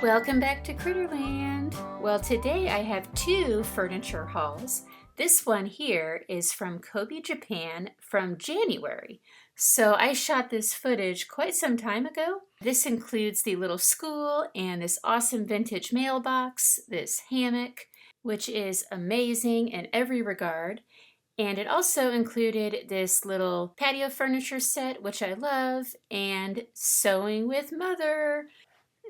Welcome back to Critterland. Well, today I have two furniture hauls. This one here is from Kobe, Japan from January. So I shot this footage quite some time ago. This includes the little school and this awesome vintage mailbox, this hammock, which is amazing in every regard. And it also included this little patio furniture set, which I love, and Sewing with Mother.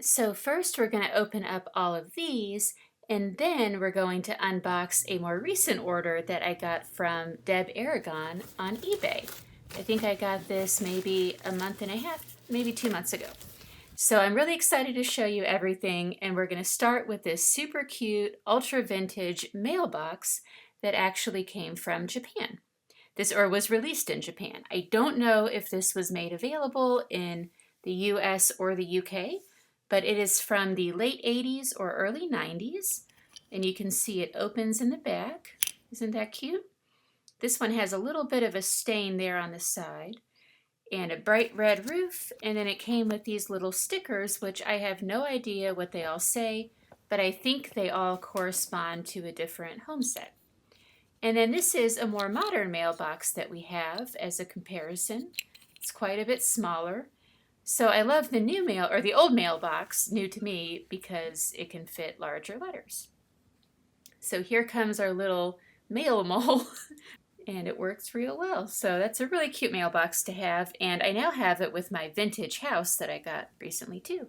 So first we're going to open up all of these, and then we're going to unbox a more recent order that I got from Deb Aragon on eBay. I think I got this maybe a month and a half, maybe 2 months ago. So I'm really excited to show you everything, and we're going to start with this super cute, ultra vintage mailbox that actually came from Japan. This was released in Japan. I don't know if this was made available in the US or the UK, but it is from the late 80s or early 90s, and you can see it opens in the back. Isn't that cute? This one has a little bit of a stain there on the side, and a bright red roof, and then it came with these little stickers, which I have no idea what they all say, but I think they all correspond to a different home set. And then this is a more modern mailbox that we have as a comparison. It's quite a bit smaller. So I love the new mail, or the old mailbox, new to me, because it can fit larger letters. So here comes our little mail mole, and it works real well. So that's a really cute mailbox to have, and I now have it with my vintage house that I got recently too.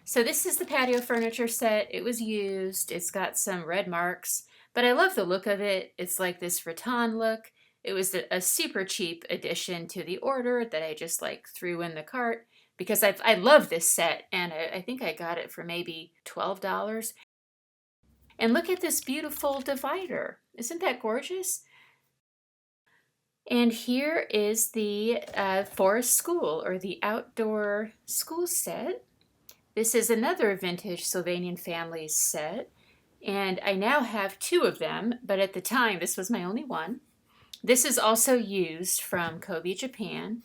So this is the patio furniture set. It was used. It's got some red marks, but I love the look of it. It's like this rattan look. It was a super cheap addition to the order that I just threw in the cart because I love this set, and I think I got it for maybe $12. And look at this beautiful divider. Isn't that gorgeous? And here is the forest school, or the outdoor school set. This is another Vintage Sylvanian Families set, and I now have two of them, but at the time this was my only one. This is also used from Kobe, Japan.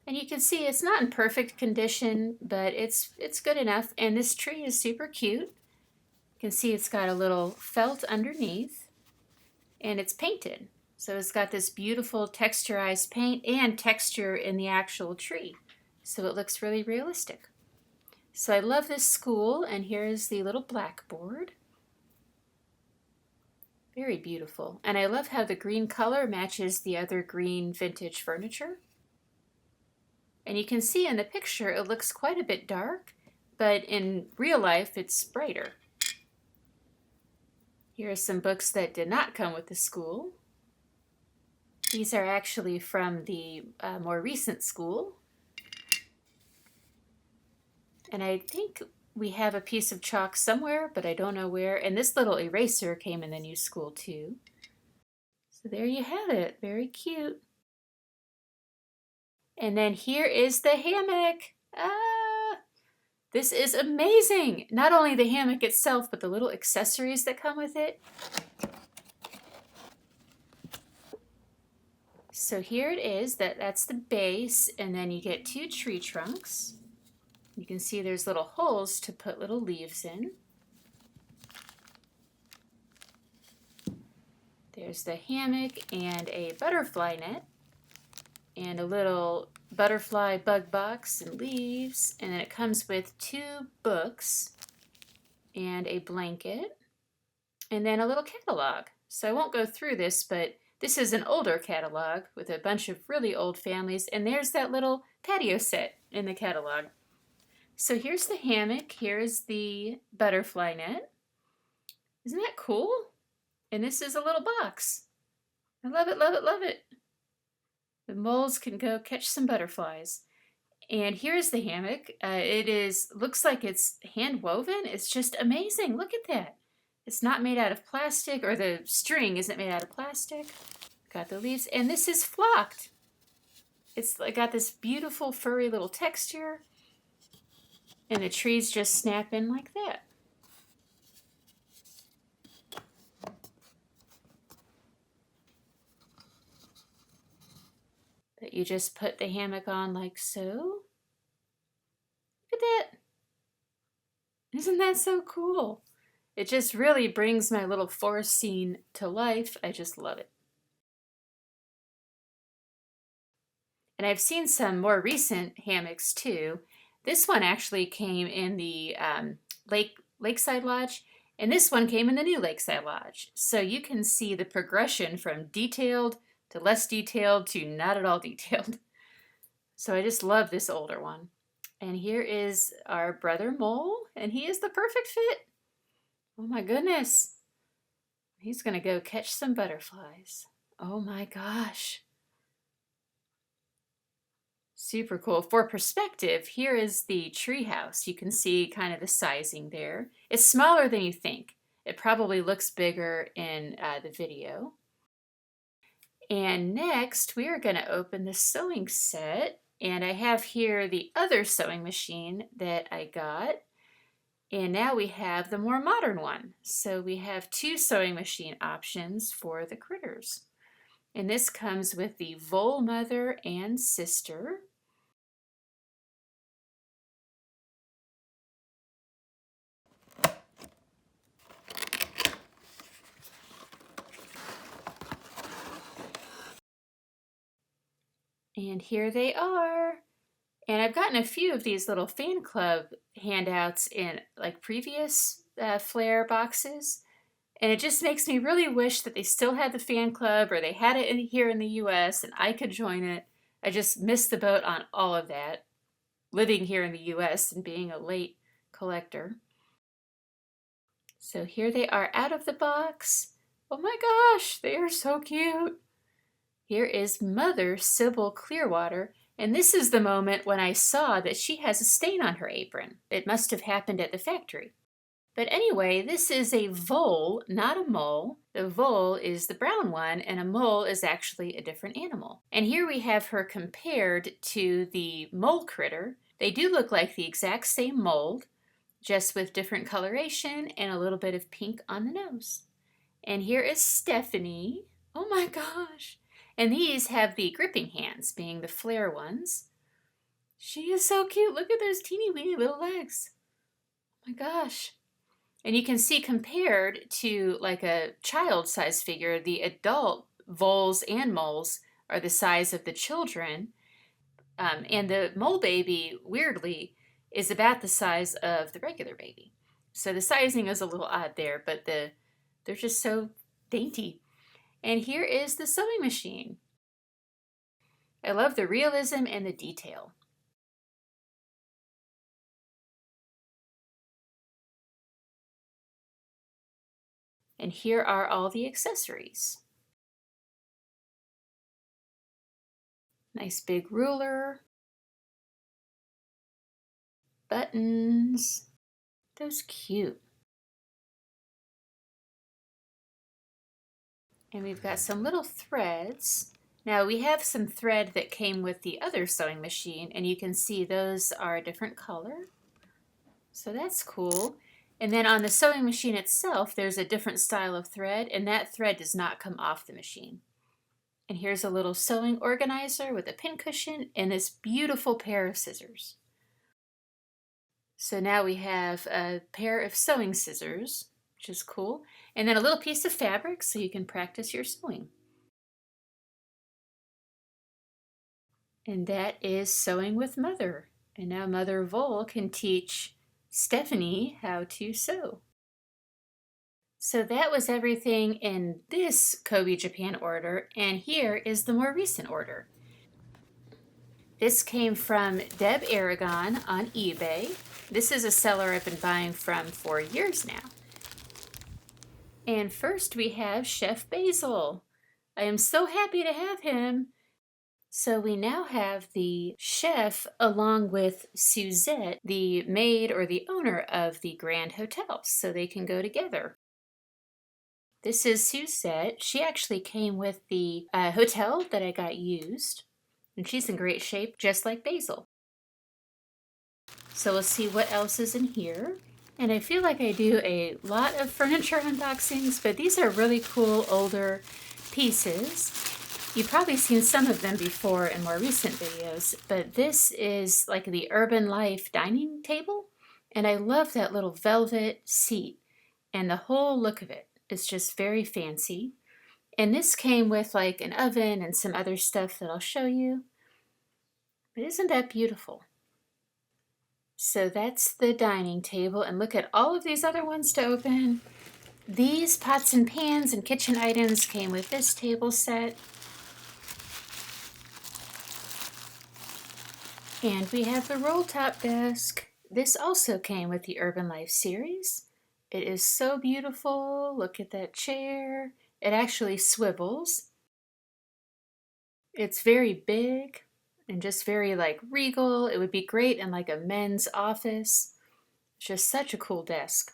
And you can see it's not in perfect condition, but it's good enough. And this tree is super cute. You can see it's got a little felt underneath, and it's painted. So it's got this beautiful texturized paint and texture in the actual tree. So it looks really realistic. So I love this school, and here's the little blackboard. Very beautiful. And I love how the green color matches the other green vintage furniture. And you can see in the picture it looks quite a bit dark, but in real life it's brighter. Here are some books that did not come with the school. These are actually from the more recent school. And I think we have a piece of chalk somewhere, but I don't know where. And this little eraser came in the new school too. So there you have it. Very cute. And then here is the hammock. This is amazing. Not only the hammock itself, but the little accessories that come with it. So here it is. That's the base, and then you get two tree trunks. You can see there's little holes to put little leaves in. There's the hammock and a butterfly net and a little butterfly bug box and leaves. And then it comes with two books and a blanket and then a little catalog. So I won't go through this, but this is an older catalog with a bunch of really old families. And there's that little patio set in the catalog. So here's the hammock, here's the butterfly net. Isn't that cool? And this is a little box. I love it, love it, love it. The moles can go catch some butterflies. And here's the hammock. Looks like it's hand woven. It's just amazing. Look at that. It's not made out of plastic, or the string isn't made out of plastic. Got the leaves, and this is flocked. It's got this beautiful furry little texture. And the trees just snap in like that. But you just put the hammock on like so. at that. Isn't that so cool? It just really brings my little forest scene to life. I just love it. And I've seen some more recent hammocks too. This one actually came in the Lakeside Lodge, and this one came in the new Lakeside Lodge. So you can see the progression from detailed to less detailed to not at all detailed. So I just love this older one. And here is our brother mole, and he is the perfect fit. Oh my goodness. He's gonna go catch some butterflies. Oh my gosh. Super cool. For perspective, here is the treehouse. You can see kind of the sizing there. It's smaller than you think. It probably looks bigger in the video. And next, we are going to open the sewing set. And I have here the other sewing machine that I got. And now we have the more modern one. So we have two sewing machine options for the critters. And this comes with the Vole mother and sister. And here they are. And I've gotten a few of these little fan club handouts in like previous flare boxes. And it just makes me really wish that they still had the fan club, or they had it here in the US and I could join it. I just missed the boat on all of that, living here in the US and being a late collector. So here they are out of the box. Oh my gosh, they are so cute. Here is Mother Sybil Clearwater, and this is the moment when I saw that she has a stain on her apron. It must have happened at the factory. But anyway, this is a vole, not a mole. The vole is the brown one, and a mole is actually a different animal. And here we have her compared to the mole critter. They do look like the exact same mold, just with different coloration and a little bit of pink on the nose. And here is Stephanie. Oh my gosh. And these have the gripping hands, being the flare ones. She is so cute. Look at those teeny weeny little legs. Oh my gosh. And you can see compared to like a child size figure, the adult voles and moles are the size of the children. And the mole baby, weirdly, is about the size of the regular baby. So the sizing is a little odd there, but they're just so dainty. And here is the sewing machine. I love the realism and the detail. And here are all the accessories. Nice big ruler. Buttons. Those cute. And we've got some little threads. Now we have some thread that came with the other sewing machine, and you can see those are a different color. So that's cool. And then on the sewing machine itself, there's a different style of thread, and that thread does not come off the machine. And here's a little sewing organizer with a pin cushion and this beautiful pair of scissors. So now we have a pair of sewing scissors, which is cool. And then a little piece of fabric so you can practice your sewing. And that is Sewing with Mother. And now Mother Vole can teach Stephanie how to sew. So that was everything in this Kobe Japan order, and here is the more recent order. This came from Deb Aragon on eBay. This is a seller I've been buying from for years now. And first we have Chef Basil. I am so happy to have him. So we now have the chef along with Suzette, the maid or the owner of the Grand Hotel, so they can go together. This is Suzette. She actually came with the hotel that I got used, and she's in great shape, just like Basil. So we'll see what else is in here. And I feel like I do a lot of furniture unboxings, but these are really cool older pieces. You've probably seen some of them before in more recent videos, but this is like the Urban Life dining table, and I love that little velvet seat, and the whole look of it is just very fancy. And this came with like an oven and some other stuff that I'll show you. But isn't that beautiful? So that's the dining table, and look at all of these other ones to open. These pots and pans and kitchen items came with this table set. And we have the roll top desk. This also came with the Urban Life series. It is so beautiful. Look at that chair. It actually swivels. It's very big and just very like regal. It would be great in like a men's office. It's just such a cool desk.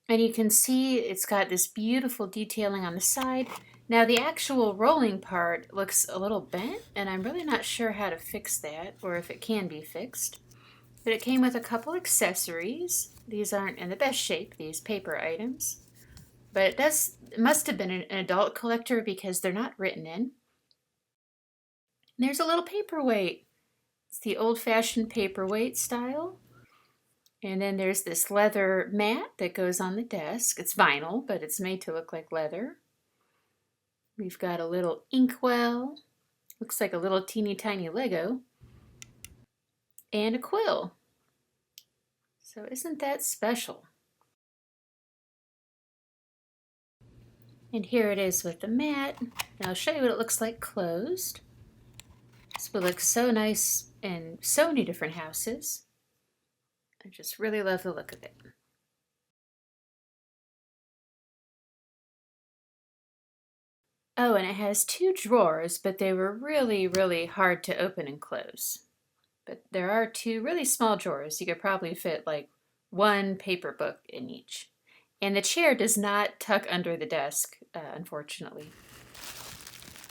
And you can see it's got this beautiful detailing on the side. Now the actual rolling part looks a little bent, and I'm really not sure how to fix that or if it can be fixed. But it came with a couple accessories. These aren't in the best shape, these paper items. But it must have been an adult collector because they're not written in. And there's a little paperweight. It's the old-fashioned paperweight style. And then there's this leather mat that goes on the desk. It's vinyl, but it's made to look like leather. We've got a little inkwell. Looks like a little teeny tiny Lego. And a quill. So isn't that special? And here it is with the mat. Now I'll show you what it looks like closed. This would look so nice in so many different houses. I just really love the look of it. Oh, and it has two drawers, but they were really, really hard to open and close. But there are two really small drawers. You could probably fit like one paper book in each. And the chair does not tuck under the desk, unfortunately.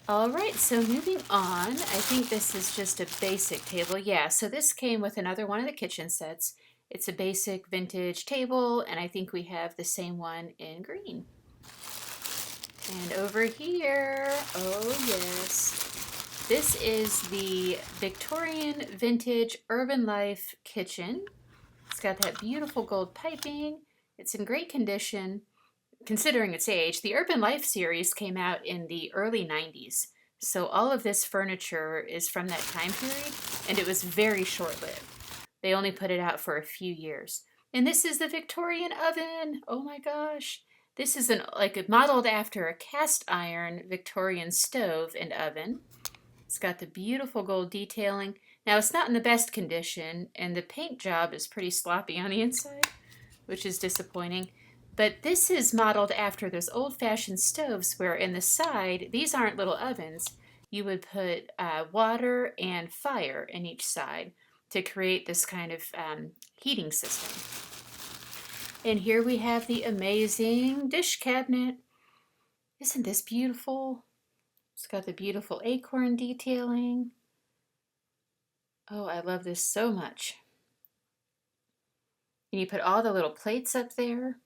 All right, so moving on, I think this is just a basic table. Yeah, so this came with another one of the kitchen sets. It's a basic vintage table, and I think we have the same one in green. And over here, oh yes, this is the Victorian Vintage Urban Life kitchen. It's got that beautiful gold piping. It's in great condition, considering its age. The Urban Life series came out in the early 90s, so all of this furniture is from that time period, and it was very short-lived. They only put it out for a few years. And this is the Victorian oven. Oh my gosh. This is modeled after a cast iron Victorian stove and oven. It's got the beautiful gold detailing. Now it's not in the best condition, and the paint job is pretty sloppy on the inside, which is disappointing. But this is modeled after those old-fashioned stoves where in the side, these aren't little ovens, you would put water and fire in each side to create this kind of heating system. And here we have the amazing dish cabinet. Isn't this beautiful? It's got the beautiful acorn detailing. Oh, I love this so much. And you put all the little plates up there.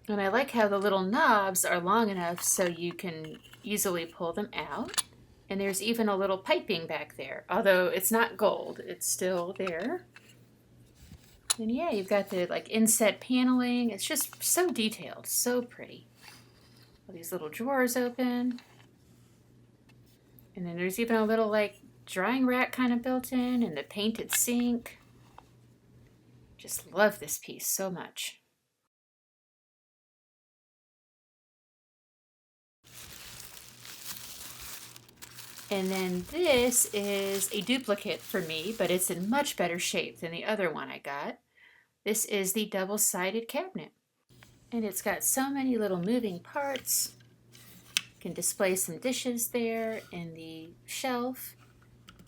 And I like how the little knobs are long enough so you can easily pull them out. And there's even a little piping back there, although it's not gold, it's still there. And yeah, you've got the like inset paneling. It's just so detailed, so pretty. All these little drawers open. And then there's even a little like drying rack kind of built in, and the painted sink. Just love this piece so much. And then this is a duplicate for me, but it's in much better shape than the other one I got. This is the double-sided cabinet. And it's got so many little moving parts. You can display some dishes there in the shelf.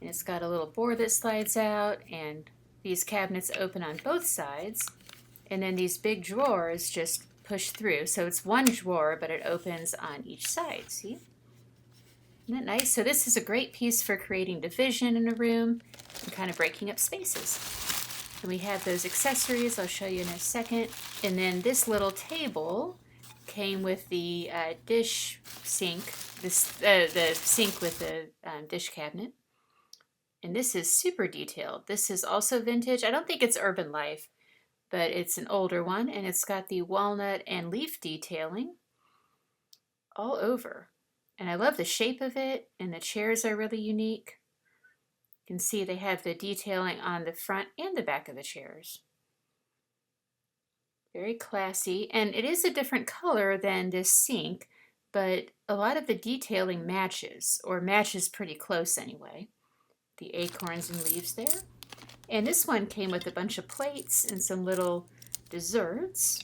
And it's got a little board that slides out, and these cabinets open on both sides. And then these big drawers just push through. So it's one drawer, but it opens on each side, see? Isn't that nice? So this is a great piece for creating division in a room and kind of breaking up spaces. And we have those accessories I'll show you in a second. And then this little table came with the dish sink, the sink with the dish cabinet. And this is super detailed. This is also vintage. I don't think it's Urban Life, but it's an older one, and it's got the walnut and leaf detailing all over. And I love the shape of it, and the chairs are really unique. You can see they have the detailing on the front and the back of the chairs. Very classy, and it is a different color than this sink, but a lot of the detailing matches, or matches pretty close anyway. The acorns and leaves there. And this one came with a bunch of plates and some little desserts.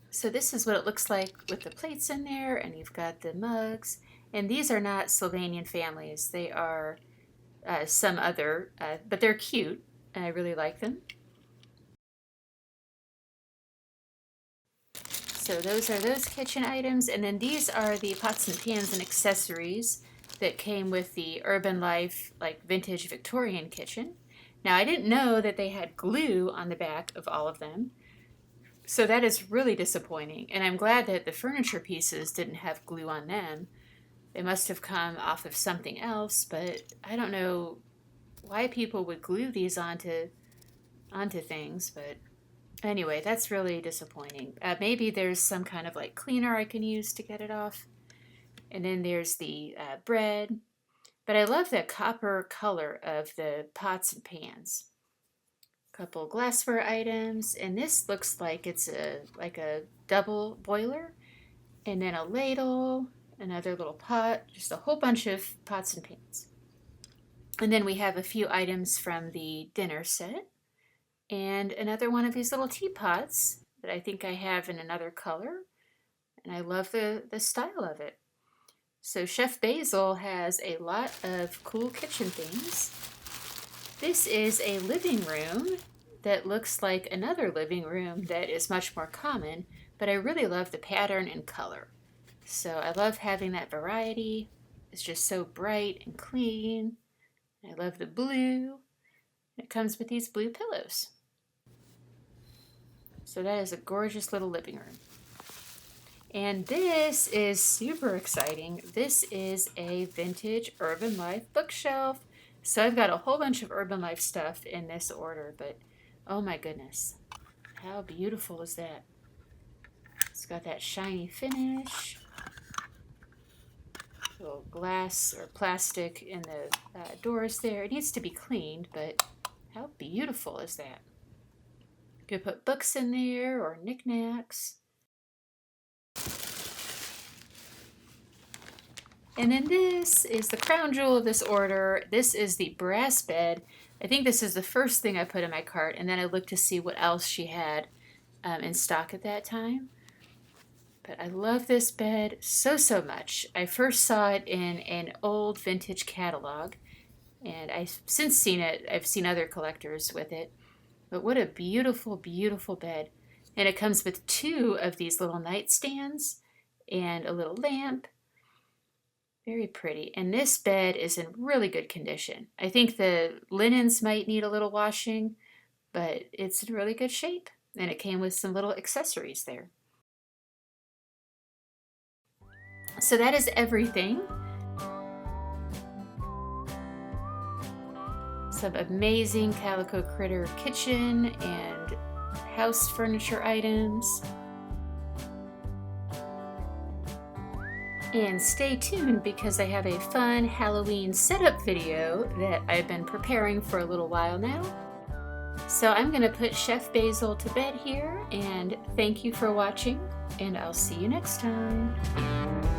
So this is what it looks like with the plates in there, and you've got the mugs. And these are not Sylvanian Families. They are some other, but they're cute, and I really like them. So those are those kitchen items, and then these are the pots and pans and accessories that came with the Urban Life, like vintage Victorian kitchen. Now I didn't know that they had glue on the back of all of them, so that is really disappointing, and I'm glad that the furniture pieces didn't have glue on them. They must have come off of something else, but I don't know why people would glue these onto things, but anyway, that's really disappointing. Maybe there's some kind of like cleaner I can use to get it off. And then there's the bread. But I love the copper color of the pots and pans. A couple glassware items, and this looks like it's like a double boiler. And then a ladle, another little pot, just a whole bunch of pots and pans. And then we have a few items from the dinner set. And another one of these little teapots that I think I have in another color. And I love the style of it. So Chef Basil has a lot of cool kitchen things. This is a living room that looks like another living room that is much more common, but I really love the pattern and color. So I love having that variety. It's just so bright and clean. I love the blue. It comes with these blue pillows. So that is a gorgeous little living room. And this is super exciting. This is a vintage Urban Life bookshelf. So I've got a whole bunch of Urban Life stuff in this order, but oh my goodness, how beautiful is that? It's got that shiny finish, little glass or plastic in the doors there. It needs to be cleaned, but how beautiful is that? You could put books in there or knickknacks. And then this is the crown jewel of this order. This is the brass bed. I think this is the first thing I put in my cart, and then I looked to see what else she had in stock at that time. But I love this bed so much. I first saw it in an old vintage catalog, and I've since seen it. I've seen other collectors with it. But what a beautiful, beautiful bed. And it comes with 2 of these little nightstands and a little lamp. Very pretty. And this bed is in really good condition. I think the linens might need a little washing, but it's in really good shape. And it came with some little accessories there. So that is everything. Some amazing Calico Critter kitchen and house furniture items. And stay tuned because I have a fun Halloween setup video that I've been preparing for a little while now. So I'm going to put Chef Basil to bed here, and thank you for watching, and I'll see you next time.